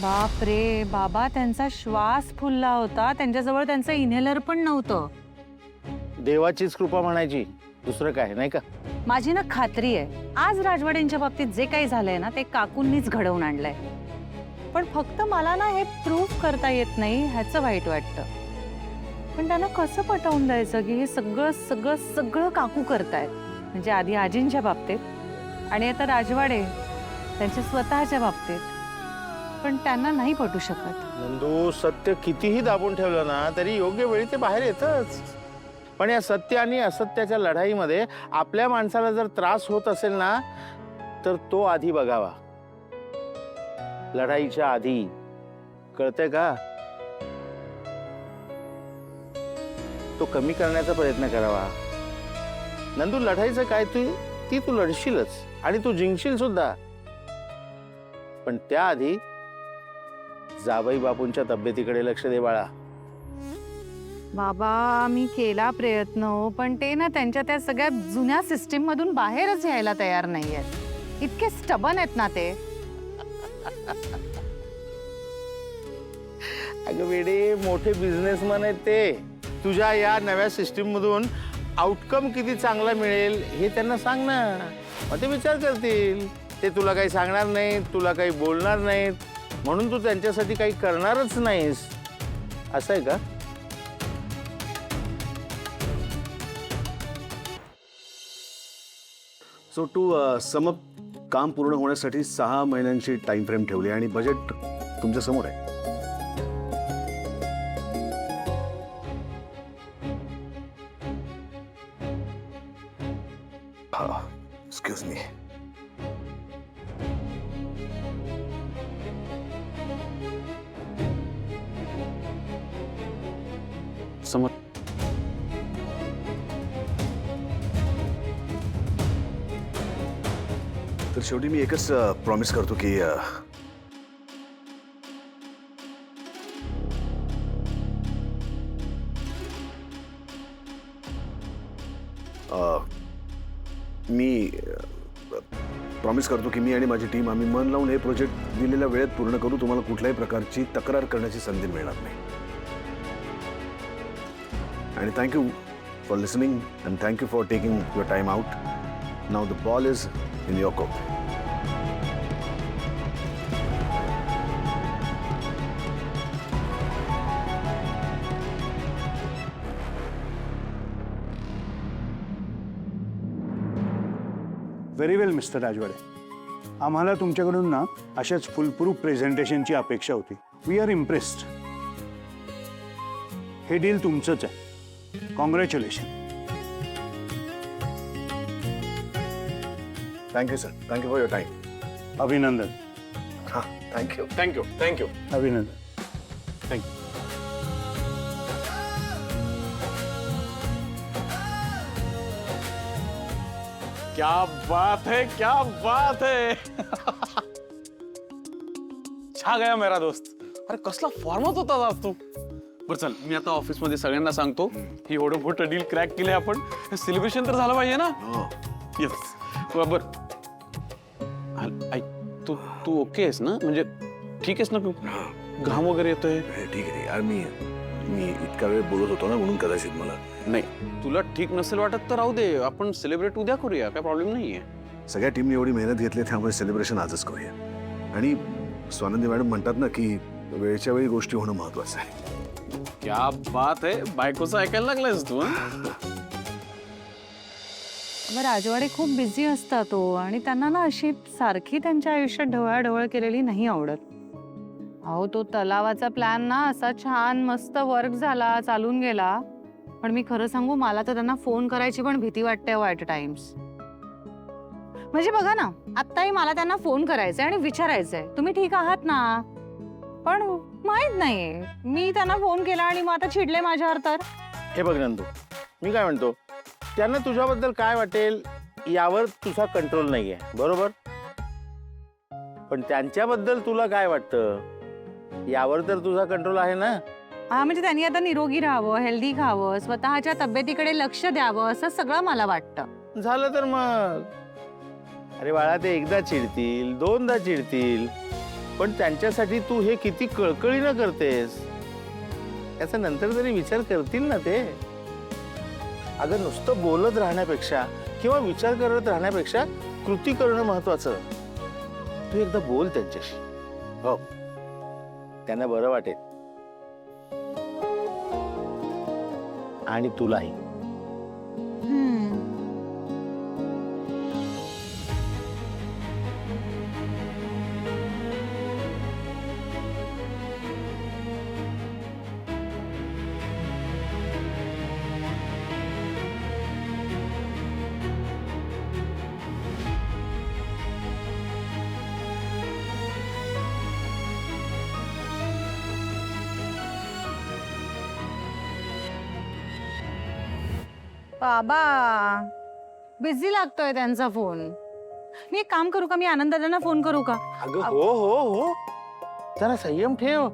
बाप रे बाबा, त्यांचा श्वास फुलला होता, त्यांच्याजवळ त्यांचं इन्हेलर पण नव्हतं. देवाचीच कृपा म्हणायची, दुसरं काय नाही का? माझी ना खात्री आहे, आज राजवाडेंच्या बाबतीत जे काही झालंय ना ते काकूंनीच घडवून आणलंय. पण फक्त मला ना हे प्रूफ करता येत नाही, ह्याचं वाईट वाटतं. पण त्यांना कसं पटवून द्यायचं की हे सगळं सगळं सगळं काकू करतायत? म्हणजे आधी आजींच्या बाबतीत आणि आता राजवाडे त्यांच्या स्वतःच्या बाबतीत. पण त्यांना नाही पटू शकत. नंदू, सत्य कितीही दाबून ठेवलं ना तरी योग्य वेळी ते बाहेर येतच. पण या सत्य आणि असत्याच्या लढाईमध्ये आपल्या माणसाला जर त्रास होत असेल ना तर तो आधी बघावा, लढाईच्या आधी. कळतंय का? तो कमी करण्याचा प्रयत्न करावा. नंदू, लढाईचं काय, तू लढशीलच आणि तू जिंकशील सुद्धा. पण त्याआधी जावई बापूंच्या तब्येतीकडे लक्ष दे बाळा. बाबा, मी केला प्रयत्न हो, पण ते ना त्यांच्या त्या सगळ्या जुन्या सिस्टीम मधून बाहेरच यायला तयार नाहीयेत. इतके स्टबन आहेत ना ते. अगं वेडे, मोठे बिझनेसमॅन आहेत ते. तुझ्या या नव्या सिस्टीम मधून आउटकम किती चांगला मिळेल हे त्यांना सांग ना, मग ते विचार करतील. ते तुला काही सांगणार नाहीत, तुला काही बोलणार नाहीत, म्हणून तू त्यांच्यासाठी काही करणारच नाहीस, असं आहे का? सो टू समअप, काम पूर्ण होण्यासाठी 6 महिन्यांची टाइम फ्रेम ठेवली आणि बजेट तुमच्या समोर आहे. Excuse me. समोर तर शेवटी मी एकच प्रॉमिस करतो की मी आणि माझी टीम आम्ही मन लावून हे प्रोजेक्ट दिलेल्या वेळेत पूर्ण करू. तुम्हाला कुठल्याही प्रकारची तक्रार करण्याची संधी मिळणार नाही. आणि thank you for listening and thank you for taking your time out. Now the ball is in your court. Very well mister Rajwade, आम्हाला तुमच्याकडून ना अशाच फुलप्रूफ प्रेझेंटेशनची अपेक्षा होती. We are impressed. हे डील तुमचंच आहे. Congratulation. Thank you sir. Thank you for your time. अभिनंदन. हां, थँक्यू. Thank you thank you. अभिनंदन. थँक्यू. क्या बात है, क्या बात है. छा गया मेरा दोस्त. अरे कसला फॉर्मात होता आज तू. बरं चल, मी आता ऑफिस मध्ये सगळ्यांना सांगतो ही एवढं मोठं डील क्रॅक केलंय आपण. सेलिब्रेशन तर झालं पाहिजे ना. येस. बरोबर. ऐक, तू तू ओके आहेस ना, म्हणजे ठीक आहेस ना तू? घाम वगैरे येतोय? ठीक आहे यार. मी इतका वेळ बोलत होतो ना, म्हणून कदाचित मला. नाही, तुला ठीक नसेल वाटत तर राहू दे, आपण सेलिब्रेट उद्या करूया, काय प्रॉब्लेम नाहीये. सगळ्या टीमने एवढी मेहनत घेतली, त्यामुळे सेलिब्रेशन आजच करूया. आणि स्वानंदी मॅडम म्हणतात ना की वेळच्या वेळी गोष्टी होणं महत्वाचं आहे. क्या बात आहे. बायकोचं ऐकायला लागलायस तू. राजवाडे खूप बिझी असतात हो, आणि त्यांना ना अशी सारखी त्यांच्या आयुष्यात ढवळाढवळ केलेली नाही आवडत. अहो, तो तलावाचा प्लॅन ना असा छान मस्त वर्क झाला, चालून गेला. पण मी खरं सांगू, मला तर त्यांना फोन करायची पण भीती वाटते ॲट टाइम्स. म्हणजे बघा ना, आत्ताही मला त्यांना फोन करायचंय आणि विचारायचंय तुम्ही ठीक आहात ना. पण माहित नाहीये, मी त्यांना फोन केला आणि मग आता चिडले माझ्यावर तर. हे बघ नंदू, मी काय म्हणतो, त्यांना तुझ्याबद्दल काय वाटेल यावर तुझा कंट्रोल नाहीये, बरोबर? पण त्यांच्याबद्दल तुला काय वाटतं यावर तर तुझा कंट्रोल आहे ना. हा, म्हणजे त्यांनी आता निरोगी राहावं, हेल्दी खावं, स्वतःच्या तब्येतीकडे लक्ष द्यावं, असं सगळं मला वाटतं. झालं तर मग, अरे बाळा, ते एकदा चिडतील, दोनदा चिडतील, पण त्यांच्यासाठी तू हे किती कळकळीनं करतेस याचा नंतर तरी विचार करतील ना ते. अगं नुसतं बोलत राहण्यापेक्षा किंवा विचार करत राहण्यापेक्षा कृती करणं महत्वाचं. तू एकदा बोल त्यांच्याशी. हो, त्यांना बरं वाटेल आणि तुलाही. बाबा बिझी लागतोय त्यांचा फोन. मी एक काम करू का, मी आनंदांना फोन करू का? अगं हो हो हो, जरा संयम ठेव.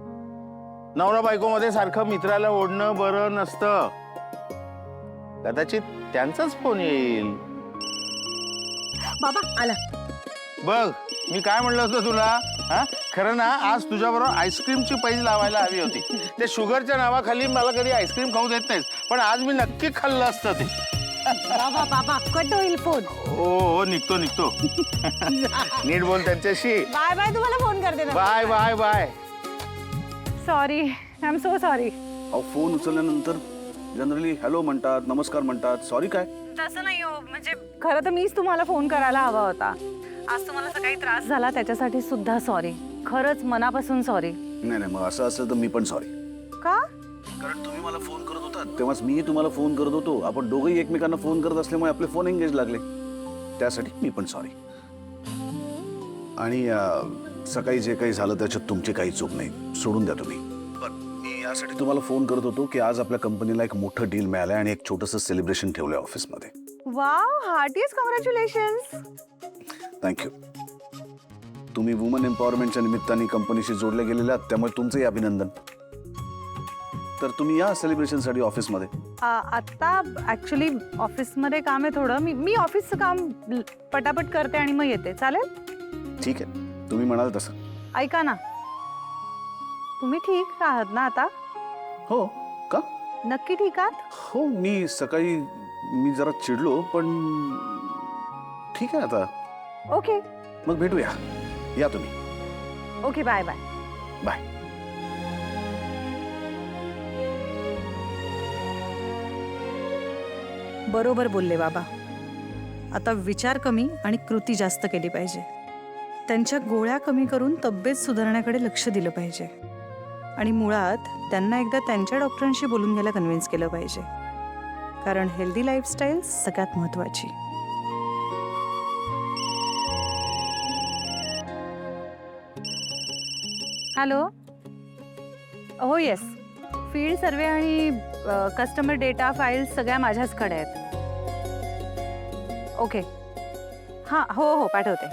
नवरा बायको मध्ये सारखं मित्राला ओढणं बरं नसतं. कदाचित त्यांचाच फोन येईल. बाबा आला. बघ मी काय म्हणलं होतं तुला. हा खरं ना, आज तुझ्याबरोबर आईस्क्रीमची पैज लावायला हवी होती. ते शुगरच्या नावाखाली मला कधी आईस्क्रीम खाऊ देत नाहीस, पण आज मी नक्की खाल्लं असतं ते. बाबा बाबा कट होईल फोन. हो हो, निघतो निघतो. नीट बोल त्यांच्याशी. बाय बाय, तुम्हाला फोन करते. Bye bye bye. Sorry, I am so sorry. अहो फोन उचलल्यानंतर जनरली हॅलो म्हणतात, नमस्कार म्हणतात, सॉरी काय? तसं नाही हो, म्हणजे खरं तर मीच तुम्हाला फोन करायला हवा होता. आज तुम्हाला सकाळी त्रास झाला त्याच्यासाठी सुद्धा सॉरी. खरंच मनापासून सॉरी. नाही नाही, मग असं असेल तर मी पण सॉरी. का? कारण तुम्ही मला फोन करत होता तेव्हाच मीही तुम्हाला फोन करत होतो. आपण दोघंही एकमेकांना फोन करत असल्यामुळे आपले फोन एंगेज लागले. त्यासाठी मी पण सॉरी. आणि सकाळी जे काही झालं त्याच्यात तुमची काही चूक नाही, सोडून द्या तुम्ही. पण मी यासाठी तुम्हाला फोन करत होतो की आज आपल्या कंपनीला एक मोठं डील मिळालंय आणि एक छोटंसं सेलिब्रेशन ठेवलंय ऑफिसमध्ये. Wow, heartiest congratulations. थँक्यू. तुम्ही वुमन एम्पॉवरमेंटच्या निमित्ताने कंपनीशी जोडले गेलेले आहात, त्यामुळे तुमचंही अभिनंदन. तर तुम्ही या सेलिब्रेशनसाठी ऑफिसमध्ये. आता ऍक्च्युली ऑफिसमध्ये काम आहे थोडं. मी ऑफिसचं काम पटापट करते आणि मग येते. चालेल? ठीक आहे, तुम्ही म्हणाल तसं. ऐका ना, तुम्ही ठीक आहात ना आता? हो का? नक्की ठीक आहात? हो, मी सकाळी जरा चिडलो, पण ठीक आहे आता. ओके मग भेटूया. या तुम्ही. Okay, bye bye. बाय. बरोबर बोलले बाबा. आता विचार कमी आणि कृती जास्त केली पाहिजे. त्यांच्या गोळ्या कमी करून तब्येत सुधारण्याकडे लक्ष दिलं पाहिजे. आणि मुळात त्यांना एकदा त्यांच्या डॉक्टरांशी बोलून घ्यायला कन्व्हिन्स केलं पाहिजे. कारण हेल्दी लाईफस्टाईल सगळ्यात महत्त्वाची. हॅलो. हो येस, फील्ड सर्वे आणि कस्टमर डेटा फाईल्स सगळ्या माझ्याचकडे आहेत. ओके हां, हो हो पाठवते.